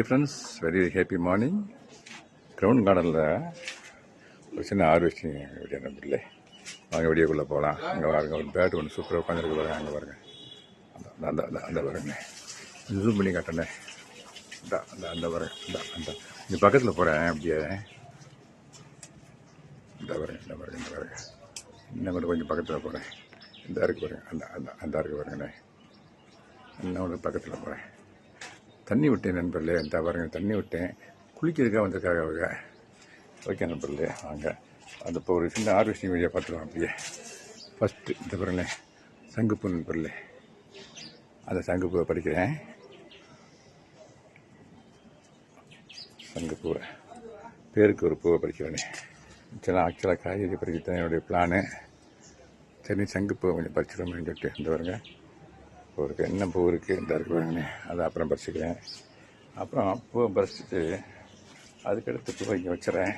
Friends, very happy morning. Ground கார்டனில் ஒரு சின்ன ஹார்வெஸ்டிங் வீடியோ நம்பில்லை. வாங்க வீடியோக்குள்ளே போகலாம். அங்கே பாருங்க, ஒரு பேட் ஒன்று சூப்பராக உட்காந்துருக்கு பாருங்க. அங்கே பாருங்க, அந்த அந்த அந்த பாருங்க, ஜூம் பண்ணி காட்டினேன். அந்த பாருங்க, அந்த இந்த பக்கத்தில் போகிறேன். அப்படியே இந்த பாருங்க இன்னும் கூட கொஞ்சம் பக்கத்தில் போகிறேன். இந்த இருக்கு பாருங்க, அந்த இருக்கு பாருங்கண்ணே. இன்னும் ஒரு பக்கத்தில் போகிறேன். தண்ணி விட்டேன் நண்பர்களே. இந்த பாருங்க, தண்ணி விட்டேன். குளிக்கிறதுக்காக வந்திருக்காங்க அவங்க. ஓகே நண்பர்களே, வாங்க அந்த இப்போ ஒரு சின்ன ஹார்வெஸ்டிங் வீடியோ பார்த்துருவோம். அப்படியே ஃபஸ்ட்டு இந்த பாருங்களேன், சங்குப்பூ நண்பர்களே. அந்த சங்குப்பூவை பறிக்கிறேன். சங்குப்பூவை பேருக்கு ஒரு பூவை பறிக்கிறேனே. ஆக்சுவலாக காய்கறி பறிக்கிறது தான் என்னுடைய பிளானு. சரி, சங்குப்பூவை கொஞ்சம் பறிச்சிடுவோம்னு சொல்லிட்டு இந்த பாருங்க, பூ இருக்குது. என்ன பூ இருக்குது, இந்த இருக்கு பாருங்கண்ணே. அதை அப்புறம் பறிச்சுக்கிறேன். அப்புறம் பூவை பறிச்சிட்டு அதுக்கடுத்து பூவை இங்கே வச்சுறேன்.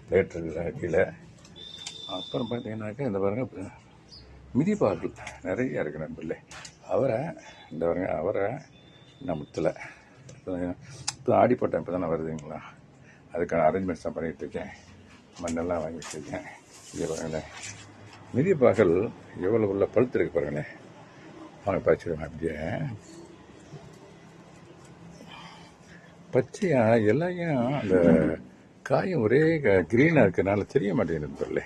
பிளேட் இருக்குல்ல கீழே. அப்புறம் பார்த்தீங்கன்னாக்கா இந்த பாருங்க, மிதிப்பார்கள் நிறைய இருக்குது நண்பர்களே. அவரை இந்த பாருங்க, அவரை நான் முத்தலை. இப்போ ஆடி போட்டேன், இப்போ தானே வருதுங்களா. அதுக்கான அரேஞ்ச்மெண்ட்ஸ் தான் பண்ணிகிட்டு இருக்கேன். மண்ணெல்லாம் வாங்கி வச்சுருக்கேன். இங்கே பாருங்களேன், மிதிப்பார்கள் எவ்வளோ உள்ள பழுத்து இருக்கு பாருங்களேன். வாங்க பறிச்சிடுவேன். அப்படியே பச்சையாக எல்லாத்தையும் அந்த காயும் ஒரே க்ரீனாக இருக்கிறனால தெரிய மாட்டேங்குது பொருள்.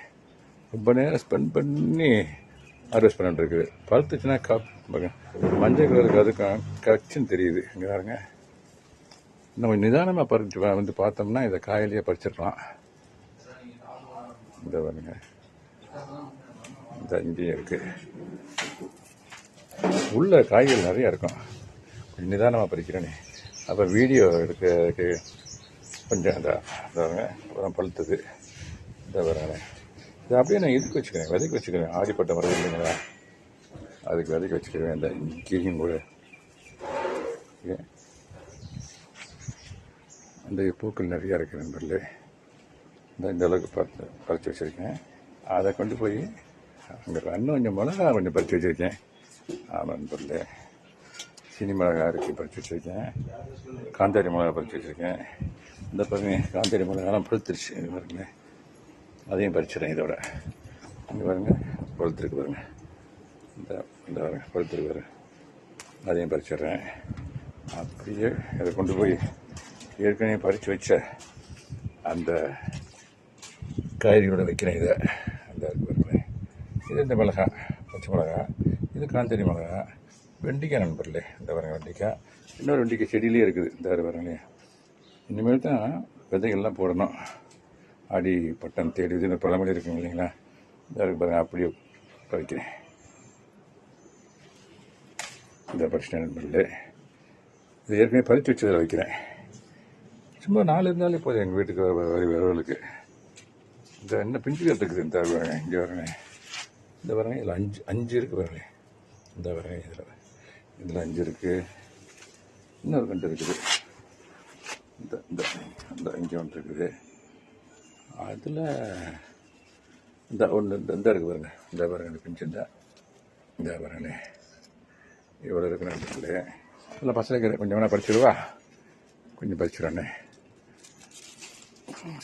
ரொம்ப நேரம் ஸ்பெண்ட் பண்ணி ஹார்வெஸ்ட் பண்ணிட்டு இருக்குது. பழுத்துச்சுன்னா மஞ்சள் கலருக்கு அதுக்கு கச்சுன்னு தெரியுது. இங்கே பாருங்க, இன்னும் கொஞ்சம் நிதானமாக பறிச்சு வந்து பார்த்தோம்னா இதை காயிலேயே பறிச்சிடலாம். இந்த பாருங்க, இந்த இங்கேயும் இருக்குது. உள்ள காய்கள் நிறையா இருக்கும். கொஞ்சம் நிதானமாக பறிக்கிறேனே. அப்போ வீடியோ எடுக்கிறதுக்கு கொஞ்சம் அப்புறம் பழுத்தது இந்த வரேன். இதை அப்படியே நான் இதுக்கு வச்சுக்கிறேன், விதைக்கு வச்சுக்கிறேன். ஆடிப்பட்ட மரம் இல்லைங்களா, அதுக்கு விதைக்கு வச்சுக்கிறேன். இந்த கீழயும் கூட அந்த பூக்கள் நிறையா இருக்குது நண்பர்களே. இந்த அளவுக்கு பறித்து வச்சுருக்கேன். அதை கொண்டு போய் அங்கே இன்னும் கொஞ்சம் மிளகா கொஞ்சம் பறித்து வச்சுருக்கேன். ஆமாம் நண்பர்களே, சினி மிளகா இருக்குது பறித்து வச்சுருக்கேன். காந்தாரி மிளகா பறித்து வச்சுருக்கேன். இந்த பாருங்க, காந்தாரி மிளகாலாம் பழுத்துருச்சு. இது பாருங்க, அதையும் பறிச்சிடறேன். இதோட இங்கே பாருங்க, பழுத்துருக்கு பாருங்க. இந்த பாருங்க பழுத்துருக்கு பாருங்க, அதையும் பறிச்சிடுறேன். அப்படியே அதை கொண்டு போய் ஏற்கனவே பறித்து வச்ச அந்த காய்கறியோட வைக்கிறேன். இதை அந்த பாருங்களேன், இது இந்த மிளகா, பச்சை மிளகா, இது காந்தாரி மிளகா, வெண்டிக்காய் நண்பர்களே. இந்த பாருங்க வெண்டிக்காய், இன்னொரு வெண்டிக்காய் செடியிலே இருக்குது. இந்த பாருங்களே, இனிமேல் தான் விதைகள்லாம் போடணும். ஆடி பட்டம் தேடி இதுன்னு பழமொழி இருக்குங்க இல்லைங்களா. இந்த இருக்கு பாருங்க, அப்படியே பறிக்கிறேன். இந்த பறிச்சிட்டேன் நண்பர்களே. இது ஏற்கனவே பறித்து வச்சதில் வைக்கிறேன். சும்மா 4 இருந்தாலே போதும் எங்கள் வீட்டுக்கு வரவர்களுக்கு. இந்த என்ன பிஞ்சு இருக்குது. இந்த பாருங்க, இங்கே வரேங்க, இந்த பாருங்க, இதில் 5 இருக்குது பாருங்க. இந்த பாருங்க, இதில் 5 இருக்குது. இன்னொரு 2 இருக்குது. இந்த இங்கே ஒன்று இருக்குது. அதில் இந்த ஒன்று இந்த இருக்குது பாருங்க. இந்த பாருங்க பிஞ்சு, இந்த பாருங்களே, இவ்வளோ இருக்குன்னு இருக்குது. இல்லை பசங்க கொஞ்சம் வேணால் பறிச்சிடுவா. கொஞ்சம் பறிச்சிடுறேண்ணே.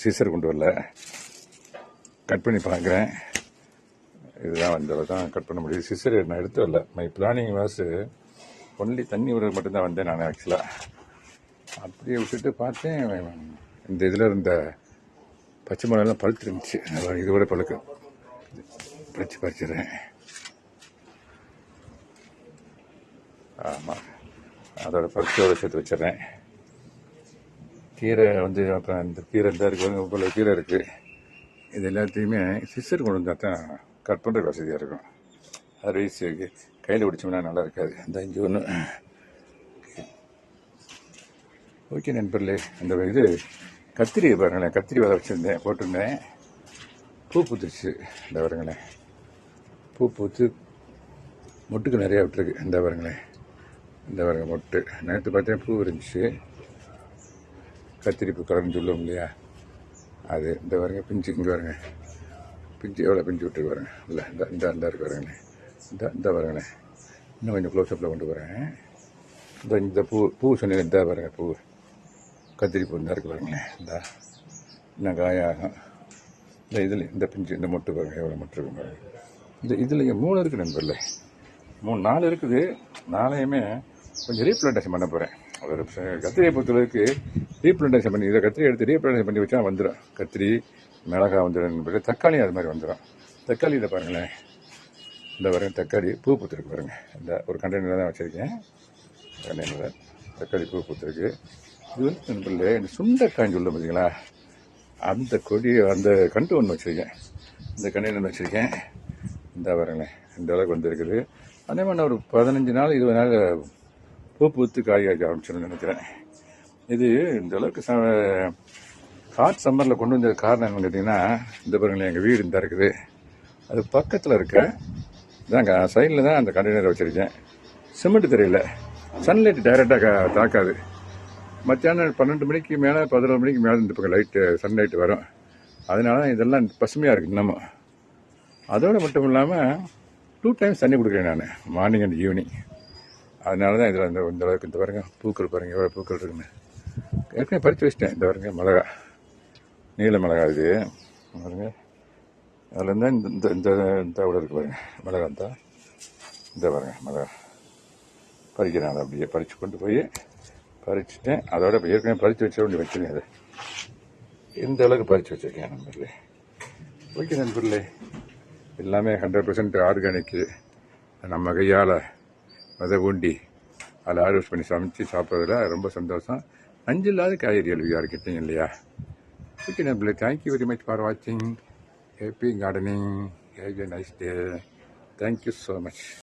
சீசர் கொண்டு வரல, கட் பண்ணி பார்க்குறேன். இதுதான் வந்தவரை தான் கட் பண்ண முடியுது. சிசர் நான் எடுத்து வரல. மை பிளானிங் வாஸ் ஒன்லி தண்ணி விட மட்டும்தான் வந்தேன் நான். ஆக்சுவலாக அப்படியே விட்டுட்டு பார்த்தேன், இந்த இதில் இருந்த பச்சை மிளகாலாம் பழுத்துருந்துச்சு. இது கூட பழுக்க பறிச்சிடுறேன். ஆமாம், அதோட பறிச்சோட சேர்த்து வச்சிடுறேன். கீரை வந்து அப்புறம் இந்த கீரை தான் இருக்குது, இவ்வளோ கீரை இருக்குது. இது எல்லாத்தையுமே சிஸ்டர் கொண்டு வந்தால் தான் கட் பண்ணுறதுக்கு வசதியாக இருக்கும். அது ஈஸியாக கையில் பிடிச்சோம்னா நல்லா இருக்காது. இந்த இங்கே ஒன்று ஓகே நண்பர்களே. அந்த இது கத்திரி பாருங்களேன், கத்திரி வதை வச்சுருந்தேன், போட்டிருந்தேன். பூ பூத்துருச்சு. இந்த பாருங்களேன், பூ பூத்து மொட்டுக்கு நிறையா விட்டுருக்கு. இந்த பாருங்களேன், இந்த பாருங்க மொட்டு. நேற்று பார்த்தேன் பூ இருந்துச்சு, கத்திரி பூ கலர்னு சொல்லுவோம் இல்லையா, அது. இந்த பாருங்க பிஞ்சு, இங்கே பாருங்க பிஞ்சு எவ்வளோ பிஞ்சு விட்டுருக்கு பாருங்க. இல்லை இந்த இருக்கு பாருங்களேன், இந்த பாருங்களேன். இன்னும் கொஞ்சம் க்ளோஸ்அப்பில் கொண்டு போகிறேன். இந்த பூ சொன்னீங்க, இந்த பாருங்க பூ, கத்திரி பூ இந்த இருக்கு பாருங்களேன், இந்த இன்னும் காயாகும். இந்த இதில் இந்த பிஞ்சு, இந்த மொட்டு பாருங்கள் எவ்வளோ மொட்டு இருக்கு பாருங்க. இதில் 3 இருக்குது நண்பர்களே, 4 இருக்குது. 4ஐயுமே கொஞ்சம் ரீப்ளான்டேஷன் பண்ண போகிறேன். ஒரு கத்திரியை பொறுத்தளவுக்கு ரீப்ளான்டேஷன் பண்ணி, இதை கத்திரி எடுத்து ரீப்ளான்டேஷன் பண்ணி வச்சா வந்துடும். கத்திரி, மிளகாய் வந்துடும் நண்பர்களே. தக்காளி அது மாதிரி வந்துடும். தக்காளி இதை பாருங்களேன், இந்த பாருங்க தக்காளி பூ பூத்துருக்கு பாருங்கள். இந்த ஒரு கண்டெய்னரில் தான் வச்சுருக்கேன். கண்டெய்னரில் தக்காளி பூ பூத்துருக்கு. இது வந்து நண்பர்களே, இந்த சுண்டைக்காய் சொல்ல பார்த்தீங்களா, அந்த கொடி, அந்த கண்டு ஒன்று வச்சுருக்கேன். இந்த கண்டெய்னர் வச்சுருக்கேன். இந்த பாருங்களேன், இந்த அளவுக்கு வந்துருக்குது. அதே மாதிரி ஒரு 15 நாள் 20 நாள் பூ பூத்து காய் காய்க்க ஆரம்பிச்சிடும் நினைக்கிறேன். இது இந்த அளவுக்கு ஹாட் சம்மரில் கொண்டு வந்த காரணம் என்னன்னு கேட்டிங்கன்னா, இந்த பாருங்களேன் எங்கள் வீடு இந்த இருக்குது, அது பக்கத்தில் இருக்க இதாங்க சைடில் தான் அந்த கண்டெய்னரை வச்சுருக்கேன். சிமெண்ட் தெரியல, சன்லைட் டைரெக்டாக தாக்காது. மத்தியானம் 12 மணிக்கு மேலே 11 மணிக்கு மேலே இந்த பக்கம் லைட்டு சன்லைட் வரும். அதனால தான் இதெல்லாம் பசுமையாக இருக்குது இன்னமும். அதோடு மட்டும் இல்லாமல் 2 டைம்ஸ் தண்ணி கொடுக்குறேன் நான், மார்னிங் அண்ட் ஈவினிங். அதனால தான் இதில் இந்த அளவுக்கு இந்த பாருங்க பூக்கள் பாருங்கள் எவ்வளோ பூக்கள் இருக்குன்னு. ஏற்கனவே பறித்து வச்சிட்டேன். இந்த பாருங்க மிளகா, நீல மிளகா இது பாருங்க. அதில் இருந்தால் இந்த இந்த இந்த கூட இருக்குது பாருங்க மிளகா. இந்த பாருங்க மிளகா பறிக்கிறேன். அதை அப்படியே பறித்து கொண்டு போய் பறிச்சுட்டேன். அதோட இப்போ ஏற்கனவே பறித்து வச்ச வேண்டி வச்சுருக்கேன். அதை இந்த அளவுக்கு பறித்து வச்சுருக்கேன் நண்பர்களே. ஓகே நண்பர்களே, எல்லாமே 100% ஆர்கானிக்கு, நம்ம கையால் விதை ஊண்டி அதில் ஹார்வெஸ்ட் பண்ணி சமைச்சு சாப்பிட்றதுல ரொம்ப சந்தோஷம். நஞ்சு இல்லாத காய்கறிகள் யாருக்கிட்டையும் இல்லையா. ஓகே நண்பர்களே, தேங்க்யூ வெரி மச் ஃபார் வாட்சிங். Happy gardening. Have a nice day. Thank you so much.